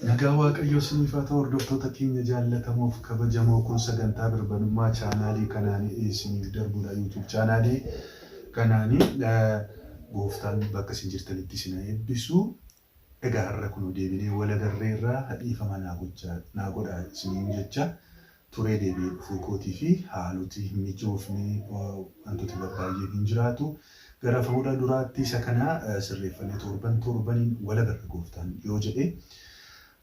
Nagaa Waaqayyoo isiniif haa ta'u hordoftoota keenya jaallatamuuf kabajamoo kun sagantaa birbanummaa chaanaalii kanaan isiniif darbudha. YouTube chaanaalii kanaan gooftaan bakka isin jirtanitti isin eebbisu. Egaa har'a kun deebinee wal agarreerraa hadhiifama naa godhaa isiniin jecha turee deebi'ee dhufuu kootii fi haaloti hin mijoofne wantoota baay'ee hin jiraatu. Gara fuula duraatti isa kana sirreeffannee torbaniin wal agarra gooftaan yoo jedhe.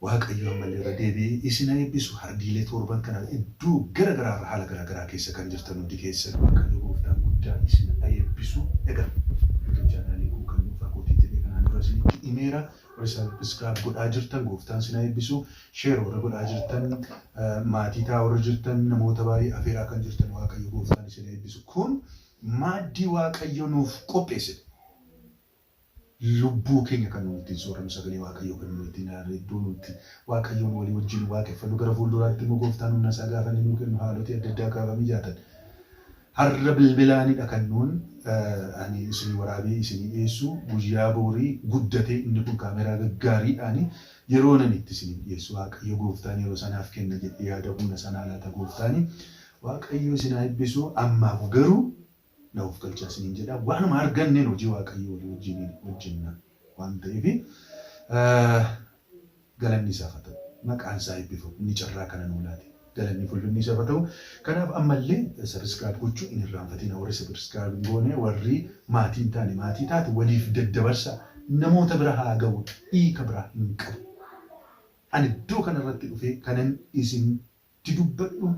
Waaqayyo ammallee deebi'ee isin eebbisu hardiilee torban kana iddoo garaa haala garaa keessa kan jirtan hundi keessan Waaqayyo gooftaan guddaa isin eebbisu. Egaa YouTube chaanaalii kun kan dhuunfaa kootii ta'e kanaan dura isinitti himeera. Warri subscribe godhaa jirtan gooftaan isin eebbisu. Share warra godhaa jirtan maatii ta'a warra jirtan namoota baay'ee afeeraa kan jirtan Waaqayyo gooftaan isin eebbisu. Kun maaddii Waaqayyo nuuf qopheesse. Lubbuu keenya kan nuti soorannu sagalee Waaqayyoo kan nuti iddoo nuti Waaqayyoon walii wajjin waaqeffannu gara fuulduraatti immoo gooftaan humna isaa gaafa inni kennu haalota adda addaa kaafamii jaatan. Har'a bilbilaanidha kan nuun ani isin waraabee isin dhiyeessu guyyaa boorii guddatee inni kun kaameraa gaggaariidhaan yeroo nan itti isin dhiyeessu Waaqayyo gooftaan yeroo sanaaf kenna jedhee yaada humna sanaa laata gooftaan Waaqayyo isin eebbisu ammaaf garuu naaf galchaa isiniin jedha waanuma arganneen hojii Waaqayyoo walii wajjin waan ta'eef galanni isaaf haa ta'u maqaan isaa eebbifamu inni carraa kana nuu laate galanni fulfinni isaaf haa ta'u kanaaf ammallee subscribe gochuu hin irraanfatina warri subscribe goone warri maatii hin taane maatii taate waliif daddabarsa namoota bira haa ga'u hiika biraa hin qabu. Ani iddoo kanarratti dhufee kanan isinitti dubbadhu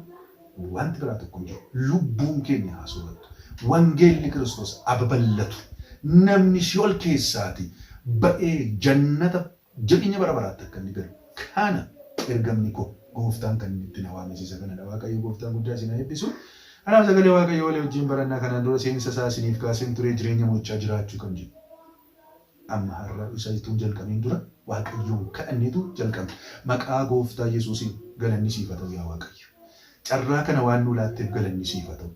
wanti biraa tokko hin jiru lubbuun keenya haa soorattu. Wangeelli Kiristoos ababallatu namni Si'ool keessaati ba'ee jannata jireenya bara baraatti akka inni galu kana ergamni koo gooftaan kan inni itti na waamsiisa kanadha. Waaqayyo gooftaan guddaa isin eebbisu. Kanaaf sagalee Waaqayyoo walii wajjin barannaa kanaan dura seensa isaa isiniif kaaseen turee jireenya mo'ichaa jiraachuu kan jedhu. Amma har'a isa ituu jalqabeen dura Waaqayyoon kadhanneetu jalqabe. Maqaa gooftaa Yesuusiin galanni siif haa ta'u yaa Waaqayyo. Carraa kana waan nu laatteef galanni siif haa ta'u.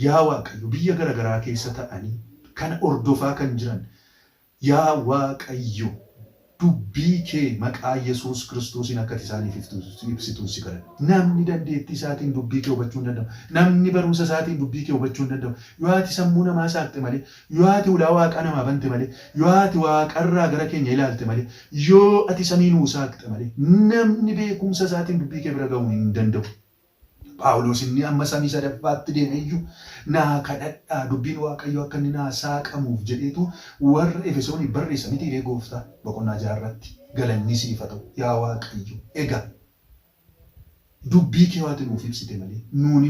Yaa Waaqayyo biyya garaa keessa ta'anii kan ordofaa kan jiran yaa Waaqayyo dubbii kee maqaa Yesuus Kiristoosiin akka isaaniif ibsitu si kadhadha. Namni dandeettii isaatiin dubbii kee hubachuu hin danda'u. Namni barumsa isaatiin dubbii kee hubachuu hin danda'u. Yoo ati sammuu namaa saaqxe malee, yoo ati ulaa Waaqaa namaa bante malee, yoo ati Waaqarraa gara keenya ilaalte malee, yoo ati samii nuu saaqxe malee, namni beekumsa isaatiin dubbii kee bira ga'uu hin danda'u. Phaawulos inni amma samii sadaffaatti deemeeyyuu naa kadhadhaa dubbiin Waaqayyoo akka inni naa saaqamuuf jedheetu warra Efesoonii barreessa miti gooftaa boqonnaa 6 irratti galanni siif haa ta'u yaa Waaqayyo. Egaa dubbii kee waati nuuf ibsite malee nuun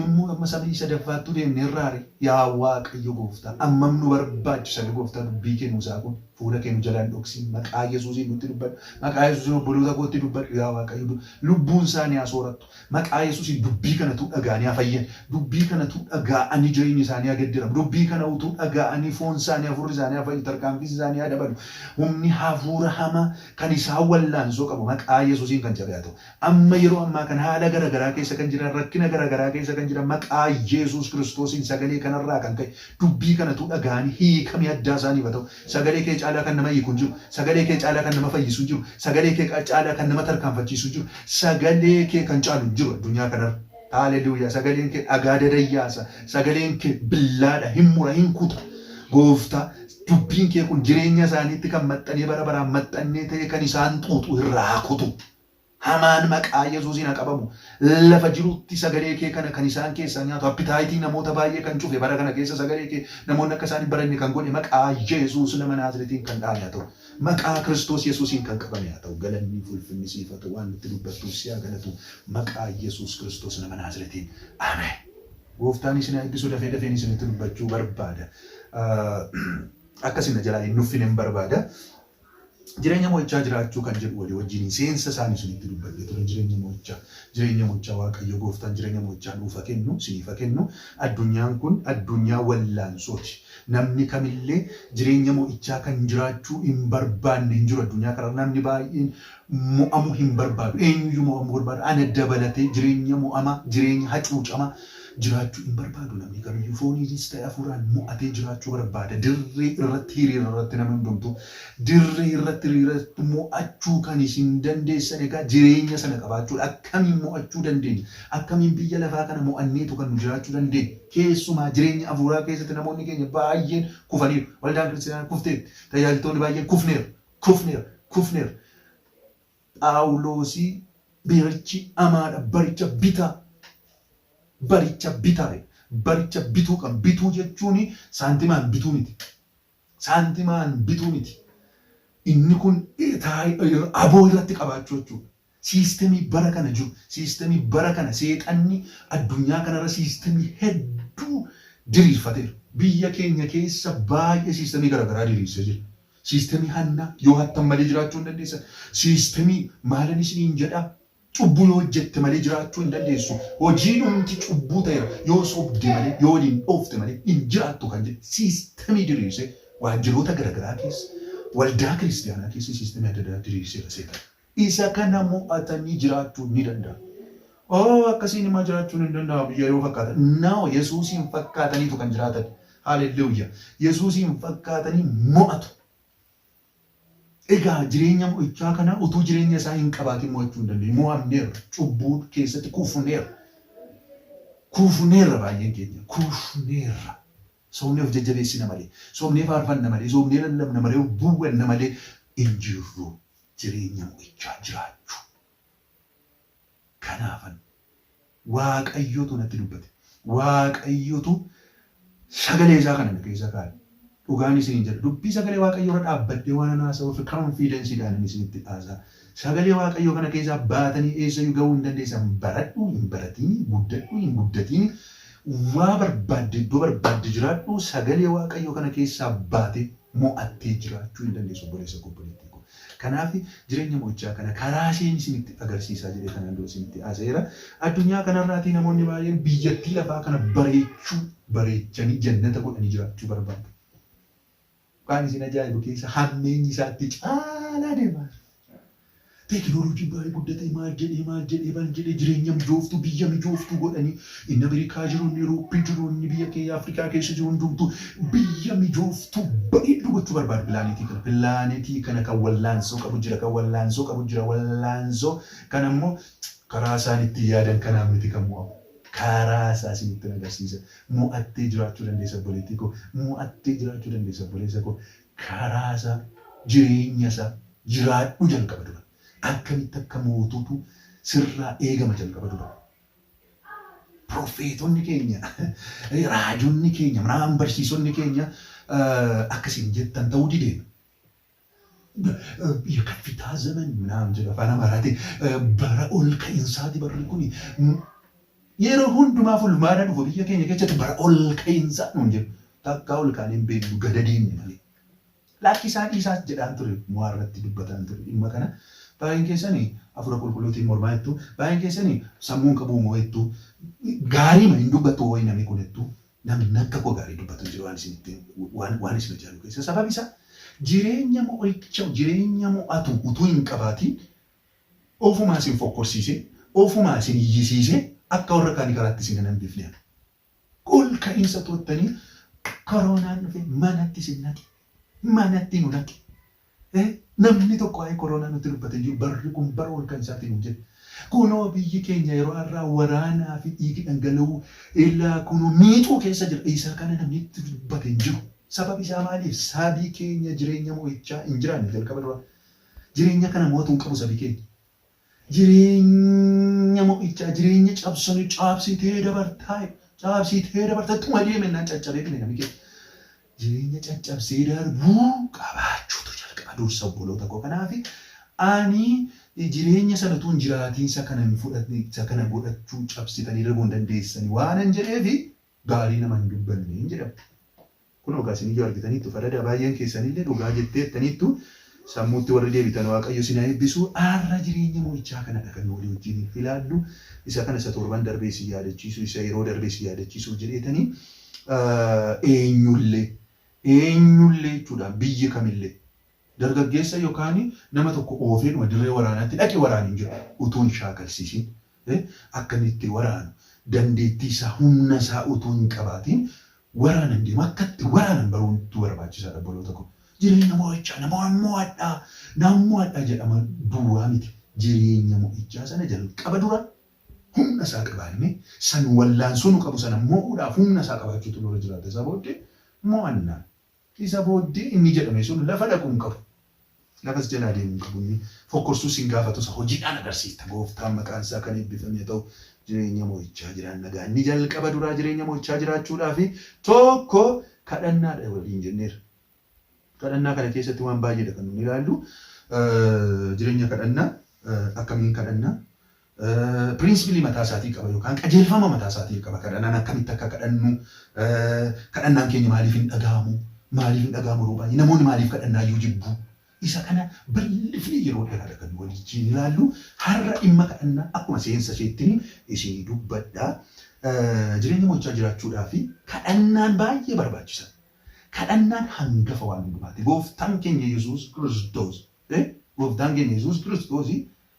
immoo amma samii sadaffaatti deemnee irraare yaa Waaqayyo gooftaa ammam nu barbaachisa gooftaa dubbii kee nuu saaquun fuula kee nu jalaan dhoksiin maqaa Yesuusiin nutti dubbadhu maqaa Yesuusiin obboloota kootti dubbadhu yaa Waaqayyo lubbuun isaanii haa soorattu maqaa Yesuusiin dubbii kanatu dhaga'anii haa fayyan dubbii kanatu dhaga'anii jireenya isaanii haa geddiramu dubbii kana utuu dhaga'anii foon isaanii hafuurri isaanii haa fayyu tarkaanfii isaanii haa dabalu humni hafuura hamaa kan isaan wallaansoo qabu maqaa Yesuusiin kan cabee haa ta'u amma yeroo ammaa kan haala garaa keessa kan jiran rakkina garaa keessa kan jiran maqaa Yesuus Kiristoosiin sagalee kanarraa kan ka'e dubbii kanatu dhaga'anii hiikamii addaa isaaniif haa ta'u sagalee kee caalaa kan nama hiiku jiru sagalee kee caalaa kan nama fayyisu jiru sagalee kee caalaa kan nama tarkaanfachiisu jiru sagalee kee kan caalu jiru addunyaa kanarra. Haleluuyaa sagaleen kee dhagaa dadayyaasa sagaleen kee billaadha hin mura hin kuta gooftaa dubbiin kee kun jireenya isaaniitti kan maxxanee bara baraan maxxannee ta'e kan isaan xuuxu irraa kutu. Hamaan maqaa Yesuusiin haa qabamu. Lafa jirutti sagalee kee kana kan isaan keessaa nyaatu appitaayitii namoota baay'ee kan cufe bara kana keessa sagalee kee namoonni akka isaan baranne kan godhe maqaa Yesuus nama Naazreetiin kan dhaane haa ta'u. Maqaa Kiristoos Yesuusiin kan qabame haa ta'u. Galanni fulfinni siif haa ta'u waan nutti dubbattuuf si haa galatu maqaa Yesuus Kiristoos nama Naazreetiin. Ameen. Gooftaan isin eebbisu dafee isinitti dubbachuu barbaada. Akkasina jalaa hin nuffine hin barbaada. Jireenya mo'ichaa jiraachuu kan jedhu walii wajjin seensa isaanii isinitti dubbadhee ture jireenya mo'ichaa Waaqayyo gooftaan jireenya mo'ichaa nuuf kennu siniif kennu addunyaan kun addunyaa wallaansooti. Namni kamillee jireenya mo'ichaa kan jiraachuu hin barbaanne hin jiru addunyaa kana namni baay'een mo'amuu hin barbaadu eenyuyyuu mo'amuu barbaadu ana dabalatee jireenya mo'amaa jireenya hacuucamaa jiraachuu hin barbaadu namni kamiyyuu fooniinis ta'e hafuuraan mo'atee jiraachuu barbaada. Dirree irratti hiriira irratti nama hundumtu dirree irratti hiriirratti mo'achuu kan isin dandeessan egaa jireenya sana qabaachuudha. Akkamiin mo'achuu dandeenya? Akkamiin biyya lafaa kana mo'anneetu kan nu jiraachuu dandeenya? Keessumaa jireenya hafuuraa keessatti namoonni keenya baay'een kufaniiru. Waldaan kiristaanaa kufteetti. Tajaajiltoonni baay'een kufneeru. Phaawulosii barichi amaadha. Baricha bituu kan bituu jechuun saantimaan bituu miti. Inni kun aboo irratti qabaachuu jechuudha. Siistemii bara kana jiru, siistemii bara kana seexanni addunyaa kanarra siistemii hedduu diriirfateera. Biyya keenya keessa baay'ee siistemii garaagaraa diriirsee jira. Siistemii hannaa yoo hattan malee jiraachuu hin dandeessan. Siistemii maalan isiniin jedhaa cubbuu yoo hojjette malee jiraachuu hin dandeessu. Hojiin hundi cubbuu ta'eera. Yoo sobde malee, yoo waliin dhoofte malee hin jiraattu kan jedhe siistemii diriirsee waajjiroota garaagaraa keessa, waldaa kiristaanaa keessa siistemii adda addaa diriirseera seetan. Isa kana mo'atanii jiraachuu ni danda'a. Akkasiin himaa jiraachuun hin danda'amu biyya yoo fakkaatan. Naaw Yesuusiin fakkaataniitu kan jiraatan. Haaleluyyaa. Yesuusiin fakkaatanii mo'atu. Egaa jireenya mo'ichaa kana utuu jireenya isaa hin qabaatin mo'achuu hin dandeenye. Mo'amneerra. Cubbuu keessatti kuufneerra baay'een keenya. Kuufneerra. Soomnee of jajjabeessina malee, soomnee faarfanna malee, soomnee lallabna malee, buuwanna malee hin jirru jireenya mo'ichaa jiraachuu. Kanaafan Waaqayyotu natti dubbate. Waaqayyotu sagalee isaa kana keessa kaa'e. Dhugaan isiniin jedha. Dubbii sagalee Waaqayyoo irra dhaabbadhee waan haasa'uuf konfiidensiidhaan isinitti haasa'a. Sagalee Waaqayyoo kana keessaa baatanii eessayyuu gahuu hin dandeessan. Baradhu hin baratiin, guddadhu hin guddatiin. Waa barbaadde iddoo barbaadde jiraadhu sagalee Waaqayyoo kana keessaa baatee mo'attee jiraachuu hin dandeessu obboleessa obboleettii. Kanaaf jireenya mo'ichaa kana karaa isheen isinitti agarsiisaa jedhee kanaan dura isinitti haasa'eera. Addunyaa kanarraatii namoonni baay'een biyyattii lafaa kana bareechanii jannata godhanii jiraachuu barbaadu. Waan isin ajaa'ibu keessa hammeenyi isaatti caalaa deemaa. Teekinooloojiin baay'ee guddatee maal jedhee jireenya mijooftuu biyya mijooftuu godhanii inni Ameerikaa jiru inni Awurooppii jiru inni biyya keenya Afrikaa keessa jiru hundumtuu biyya mijooftuu bareedduu gochuu barbaadu pilaanetii kana. Pilaanetii kana kan wallaansoo qabu jira wallaansoo kan ammoo karaa isaan itti yaadan kanaan miti kan mo'amu. Karaa isaa isinitti agarsiisa. Mo'attee jiraachuu dandeessa obboleettii koo. Mo'attee jiraachuu dandeessa obboleessa koo. Karaa isaa jireenya isaa jiraadhu jalqaba dura. Akkamitti akka mootuutu sirraa eegama jalqaba dura. Profeetonni keenya, raajonni keenya, manaan barsiisonni keenya akkasiin jettan ta'uu dideema. Kaffitaa zaman ምናምን jedha afaan Amaaraatiin bara ol ka'iinsaati barri kuni yeroo hundumaa fulmaana dhufu biyya keenya keessatti bara ol ka'iinsaa nuun jedhu takkaa ol kaaniin beeknu gadadiin malee. Lakkisaa dhiisaas jedhaan ture mu'aarratti dubbatan ture dhimma kana. Baay'een keessanii afura qulqulluutiin mormaa jettu, baay'een keessanii sammuun qabuu moo jettu, gaariima hin dubbattu wayi namni kun jettu, namni akka koo gaarii dubbatu jiru waan isin ajaa'ibu keessa. Sababi isaa jireenya mo'icha jireenya mo'atu utuu hin qabaatiin ofumaa isin fokkorsiisee, ofumaa isin iyyisiisee akka warra kaanii karaatti isin hin hambifne. Ol ka'iinsa toottanii koronaan dhufe manatti isin naqe, manatti nu naqe. Namni tokko waa'ee koronaa nutti dubbatee jiru barri kun bara ol ka'iinsaatti nu jedhe. Kunoo biyyi keenya yeroo har'aa waraanaa fi dhiigi dhangala'uu illaa kunoo miixuu keessa jira. Isa kana namni itti dubbatee hin jiru. Sababi isaa maaliif? Sabii keenya jireenya mo'ichaa hin jiraanne jalqaba dura. Jireenya kana mo'atu hin qabu sabii keenya. Jireenya mo'ichaa jireenya cabsanii cabsitee dabartaa tuma deemennaan caccabee kenne namni keenya. Jireenya caccabsee darbuu qabaachuutu jalqaba dursa obboloota koo. Kanaaf ani jireenya sanatu hin jiraatiin isa kana godhachuu cabsitanii darbuu hin dandeessanii waan hin jedheefi gaarii nama hin dubbanne hin jedhamu. Kun ogaa isin ijaa argitaniittu farada baay'een keessanillee dhugaa jetteettaniittu sammuutti warri deebitan Waaqayyo isin haa eebbisu. Har'a jireenya mo'ichaa kanadha kan walii wajjin ilaallu. Isa kana isa torban darbee si yaadachiisu, isa yeroo darbee si yaadachiisu jedheetanii eenyullee jechuudha biyyi kamillee dargaggeessa yookaan nama tokko oofeen dirree waraanaatti dhaqee waraaniin jiru utuu hin shaakalsiisin akkamitti waraanu dandeettii isaa humna isaa utuu hin qabaatiin waraanan deema akkatti waraanan baruutu barbaachisaadha obboloota koo. Jireenya mo'ichaa nama mo'adhaa jedhama duwwaa miti. Jireenya mo'ichaa sana jalqaba dura humna isaa qabaanne san wallaansoo nu qabu sana mo'uudhaaf humna isaa qabaachuutu nurra jiraata. Isa booddee mo'annaa. Isa booddee inni jedhame sun lafa dhaquu hin qabu. Lafas jalaa deemuu hin qabu. Inni fokkorsuus hin gaafatu isa hojiidhaan agarsiista. Gooftaan maqaan isaa kan eebbifame ta'u jireenya mo'ichaa jiraan nagaa. Inni jalqaba duraa jireenya mo'ichaa jiraachuudhaaf tokko kadhannaadha waliin jenneera. Kadhannaa kana keessatti waan baay'eedha kan nuti ilaallu. Jireenya kadhannaa akkamiin kadhannaa pirinsipilii mataa isaatii qaba yookaan qajeelfama mataa isaatii qaba. Kadhannaan akkamitti akka kadhannu kadhannaan keenya maaliif hin dhaga'amu roobaan namoonni maaliif kadhannaa iyyuu jibbu isa kana bal'ifnee yeroo dheeraadha kan waliin ilaallu. Har'a dhimma kadhannaa akkuma seensa isheetti isin dubbadhaa. Jireenya mo'ichaa jiraachuudhaaf kadhannaan baay'ee barbaachisa. Kadhannaan hangafa waan hundumaati. Gooftaan keenya Yesuus Kiristoos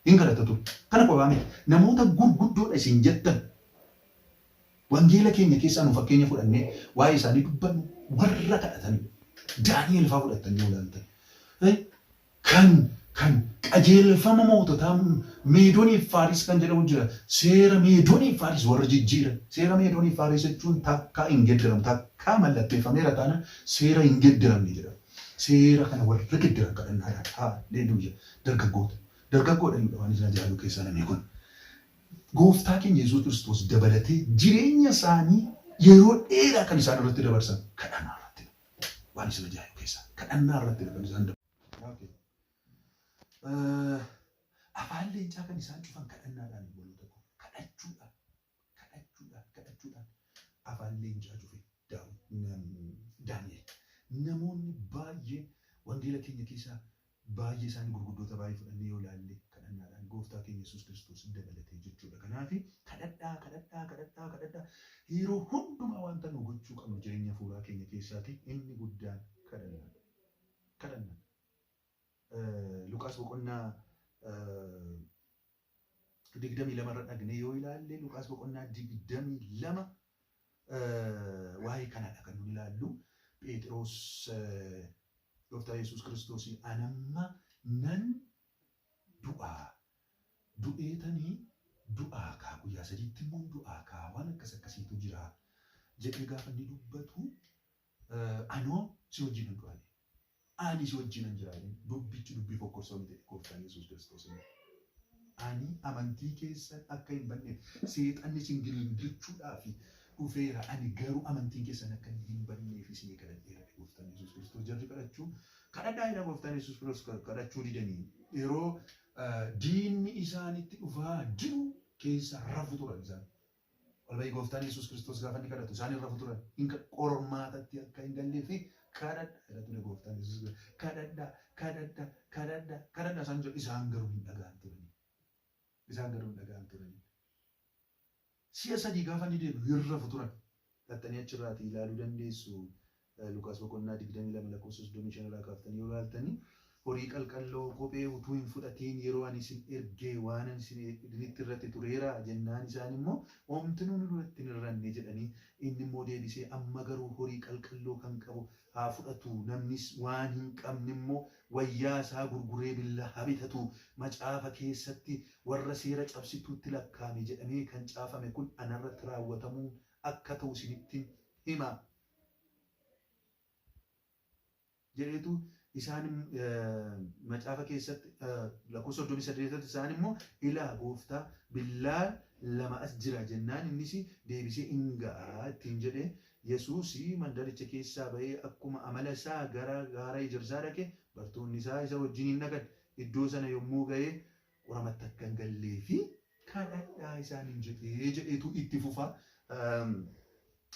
hin kadhatatu. Kana qofaa miti. Namoota gurguddoodha isin jettan wangeela keenya keessaa nu fakkeenya fudhannee waa'ee isaanii dubbannu warra kadhatanii Daani'el fa'aa fudhatanii ilaaltan. Kan qajeelfama moototaa Meedoonii fi Faaris kan jedhamu jira. Seera Meedoonii fi Faaris warra jijjiiran. Seera Meedoonii fi Faaris jechuun takkaa hin geeddaramne takkaa mallatteeffameera taana seera hin geeddaramne jedhama. Seera kana warra geeddaran kadhannaadhaan haalleluuyaa. Dargaggoodha waan isaan jaallu keessaa namni kun. Gooftaa keenya Yesuus Kiristoos dabalatee jireenya isaanii yeroo dheeraa kan isaan irratti dabarsan kadhannaa irratti. Waan isaan jaallu keessaa kadhannaa irratti kan isaan dabarsan. Afaan leencaa kan isaan cufan kadhannaadhaan waloota koo kadhachuudhaan afaan leencaa cufe Daani'el. Namoonni baay'ee wangeela keenya keessaa baay'ee isaanii gurguddoota baay'ee fudhannee yoo ilaalle kadhannaadhaan gooftaa keenya Yesuus Kiristoos dabalatee jechuudha. Kanaaf kadhadhaa yeroo hundumaa wanta nu gochuu qabnu jireenya fuuraa keenya keessaati inni guddaan kadhannaa. Luqaas boqonnaa 22 irra dhagne yoo ilaalle Luqaas boqonnaa 22 waa'ee kanaadha kan nuti ilaallu. Phexros gooftaa Yesuus Kiristoos anamma nan du'eetanii du'aa kaa guyyaa sadiitti immoo du'aa kaa waan akkasiitu jira jedhee gaafa inni dubbatu anoo si wajjin hin du'ane. Ani si wajjin hin jiraanne dubbii fokkorsoo miti gooftaan Yesuus Kiristoos. Ani amantii keessan akka hin banneef seexanni isin gilgilchuudhaaf dhufeera. Ani garuu amantiin keessan akka hin banneef isin kadhadheera gooftaan Yesuus Kiristoos. Jarri kadhadhaa gooftaan Yesuus Kiristoos kadhachuu didanii yeroo diinni isaanitti dhufaa jiru keessa rafu turan isaan. Walbayii gooftaan Yesuus Kiristoos gaafa inni kadhatu isaan rafu turan. Inni qormaatatti akka hin galleef kadhadhaa ture gooftaan Yesuus. Kadhadhaa isaan jedhu isaan garuu hin dhaga'an turani. Si'a sadii gaafa inni deebi'u hin rafu turan. Dhattanii achirraatii ilaaluu dandeessu. Luqaas boqonnaa 22 lakkoofsa 35 irraa kaaftanii yoo ilaaltanii horii qalqalloo kophee utuu hin fudhatiin yeroo ani isin ergee waan isinitti irratti tureera jennaan isaan immoo oomti nuun duratti hin irranne jedhanii inni immoo deebisee amma garuu horii qalqalloo kan qabu haa fudhatu namnis waan hin qabne immoo wayyaa isaa gurguree billaa haa bitatu macaafa keessatti warra seera cabsituutti lakkaame jedhamee kan caafame kun anarratti raawwatamuu akka ta'u isinitti hima. Jedheetu isaan macaafa keessatti lakkoofsa 38 isaan immoo ilaa gooftaa billaa lama as jira jennaan innis deebisee ingaa ittiin jedhee Yesuus mandaricha keessaa ba'ee akkuma amala isaa gara gaara Ejersaa dhaqe bartoonni isaa isa wajjin hin dhaqan. Iddoo sana yommuu ga'ee qoramatti akka hin gallee fi kadhadhaa isaaniin jedheetu itti fufa.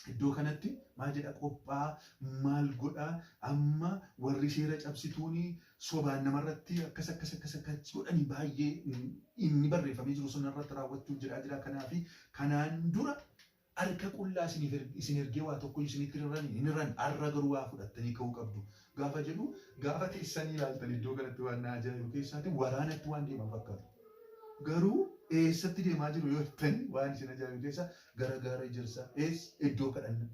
Iddoo kanatti maal jedha qophaa maal godhaa amma warri seera cabsituuni sobaan namarratti akkas godhanii baay'ee inni barreeffamee jiru sun irratti raawwachuuf jira. Kanaaf kanaan dura harka qullaa isin ergee waa tokko isinitti hin irran har'a garuu waa fudhattanii ka'uu qabdu. Gaafa jedhu gaafa teessanii ilaaltan iddoo kanatti waan na ajaa'ibu keessaatti waraanatti waan deeman fakkaatu. Garuu eessatti deemaa jiru yoo ta'an waan isin ajaa'ibu keessa gara ejersaa iddoo kadhannaa.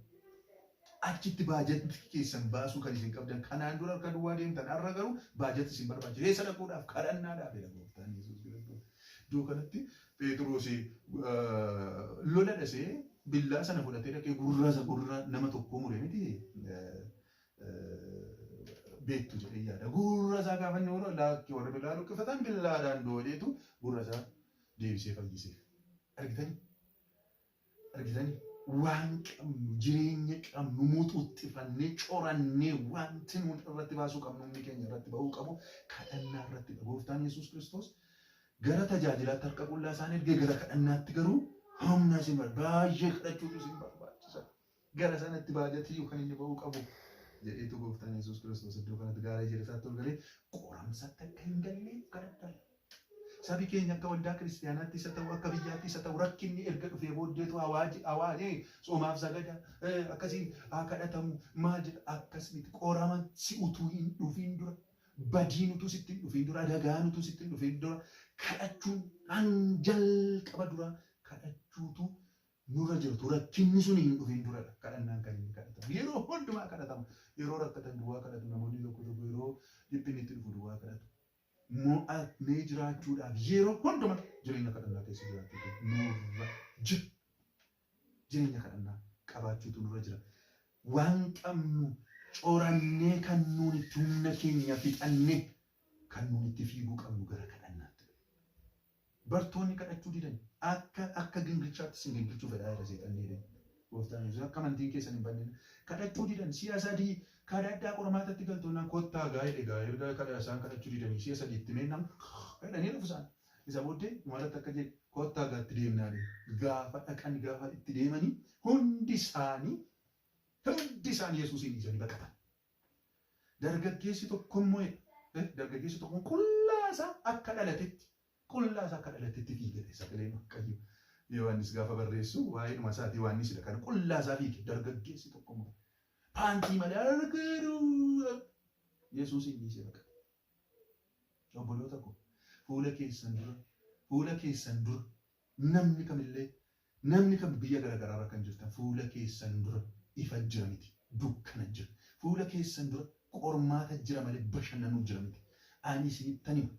Achitti baajetti keessan baasuu kan isin qabdan kanaan dura harka duwwaa deemtan har'a garuu baajetti isin barbaachisa. Eessa dhaquudhaaf kadhannaadhaaf jedha gooftaan Yesuus Kiristoos. Iddoo kanatti Phexros lola dhasee billaa sana fudhatee dhaqee gurra nama tokkoo mure miti beektu jedhee yaada. Gurra isaa gaafa inni horo laakki warra billaa luqqifatan billaadhaan doodeetu gurra isaa deebisee fayyiseef. Argitanii? Waan qabnu jireenya qabnu muuxuuxxifannee corannee wanti nuun irratti baasuu qabnu humni keenya irratti ba'uu qabu kadhannaa irratti gooftaan Yesuus Kiristoos gara tajaajilaatti harka qullaa isaan ergee gara kadhannaatti garuu humna isin baay'ee kadhachuutu isin barbaachisa. Gara sanatti baajatii yookaan inni ba'uu qabu jedheetu gooftaan Yesuus Kiristoos iddoo kanatti gaara ijaarsaatti ol galee qoramsatti akka hin galleef kadhadhaa. Sabi keenya akka waldaa kiristaanaatti isa ta'u akka biyyaatti isa ta'u rakkinni erga dhufee booddeetu hawaasni soomaaf sagada akkasiin haa kadhatamu maal jedha akkasumatti qorama si utuu hin dhufiin dura badiin utuu sitti hin dhufiin dura adagaan utuu sitti hin dhufiin dura kadhachuun jalqaba dura kadhachuutu nurra jirtu rakkinni sun hin dhufiin duradha kadhannaan kan inni kadhatamu yeroo hundumaa kadhatama yeroo rakkatan duwwaa kadhatu namoonni tokko yeroo dhiphinni itti dhufu duwwaa kadhatu. Mo'atnee jiraachuudhaaf yeroo hundumaa jireenya kadhannaa keessa jiraachuutu nurra jira. Jireenya kadhannaa qabaachuutu nurra jira. Waan qabnu corannee kan nuun itti humna keenya fixannee kan nuun itti fiiguu qabnu gara kadhannaatti. Bartoonni kadhachuu didan akka gingilchaatti sin gingilchuu fedhaa irra seexannee gooftaan Yesuus akka amantiin keessan hin banneen kadhachuu didan si'a sadii kadhadhaa qormaatatti galtoonnaan kottaa gaa'ee kadhaa isaan kadhachuu didanii si'a sadii itti meennam jedhanii dhufu isaan. Isa booddee maalatti akka jedhe kottaa gaatti deemnaan gaafa dhaqan gaafa itti deemanii hundi isaanii Yesuusiin dhiisanii baqatan. Dargaggeessi tokko immoo qullaasaa akka dhalatetti fiigate sagaleen Waaqayyoo. Yohaannis gaafa barreessu waa'ee dhuma isaatii waan inni sida kana qullaasaa fiige dargaggeessi tokko immoo paantii malee argaru Yesuusiin dhiisee baqate. Obboloota koo fuula keessan dura namni kam biyya garaagaraa kan jirtan fuula keessan dura ifa jira miti dukkana jira. Fuula keessan dura qormaata jira malee bashannanuu jira miti. Ani isinittan hima.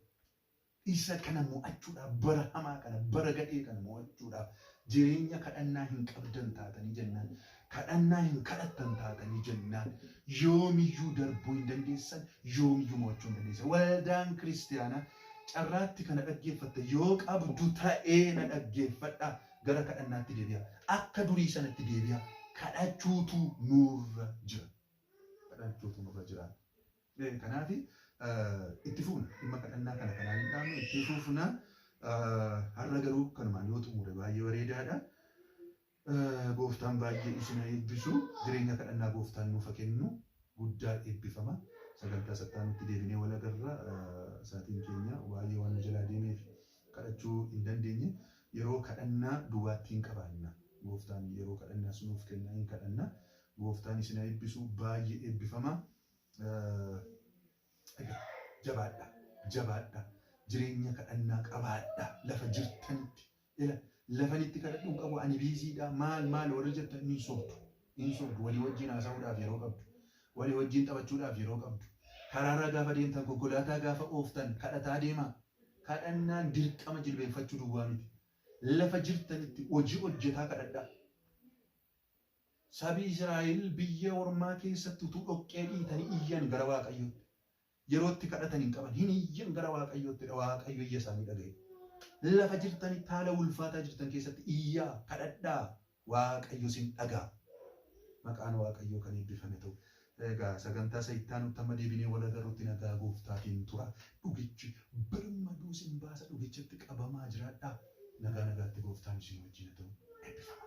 Isa kana mo'achuudhaaf bara hamaa kana bara gadhee kana mo'achuudhaaf jireenya kadhannaa hin qabdan taatanii jennaan kadhannaa hin kadhattan taatanii jennaan yoomiyyuu darbuu hin dandeessan yoomiyyuu mo'achuu hin dandeessan. Waldaan kiristaanaa carraatti kana dhaggeeffatta yoo qabdu ta'ee na dhaggeeffadha gara kadhannaatti deebi'a. Akka durii sanatti deebi'a. Kadhachuutu nurra jira. Kanaaf itti fufna dhimma kadhannaa kana kanaan hin dhaabne itti fufna har'a garuu kanumaan yoo xumure baay'ee bareedaadha. Gooftaan baay'ee isin eebbisu jireenya kadhannaa gooftaan nuuf kennu guddaa eebbifama. Sagantaa sattaanutti deebinee wal agarra saatiin keenya baay'ee waan jalaa deemeef kadhachuu hin dandeenye yeroo kadhannaa duwwaatti hin qabaanna. Gooftaan yeroo kadhannaa sunuuf kennaa hin kadhanna. Gooftaan isin eebbisu baay'ee eebbifama. Jabaadha. Jireenya kadhannaa qabaadha. Lafa jirtanitti. Lafanitti kadhadhuun qabu ani biiziidha. Maal warra jettan ni soortu. Walii wajjin haasa'uudhaaf yeroo qabdu. Walii wajjin taphachuudhaaf yeroo qabdu. Karaarra gaafa deemtan konkolaataa gaafa ooftan kadhataa deemaa. Kadhannaan dirqama jilbeenfachuu duwwaa miti. Lafa jirtanitti hojii hojjetaa kadhadhaa. Sabi Israa'el biyya ormaa keessatti utuu dhoqqee dhiitanii iyyan gara Waaqayyootti. Yerootti kadhatan hin qaban hin iyyan gara Waaqayyootti Waaqayyo iyya isaanii dhaga'e. Lafa jirtanitti haala ulfaataa jirtan keessatti iyyaa kadhadhaa Waaqayyo sin dhagaa. Maqaan Waaqayyoo kan eebbifame ta'u. Egaa sagantaa sa'ittaanutti amma deebinee wal agarruutti nagaa gooftaatiin tura. Dhugichi birmaduu sin baasa dhugichatti qabamaa jiraadhaa. Nagaatti gooftaan isin wajjin ta'u eebbifama.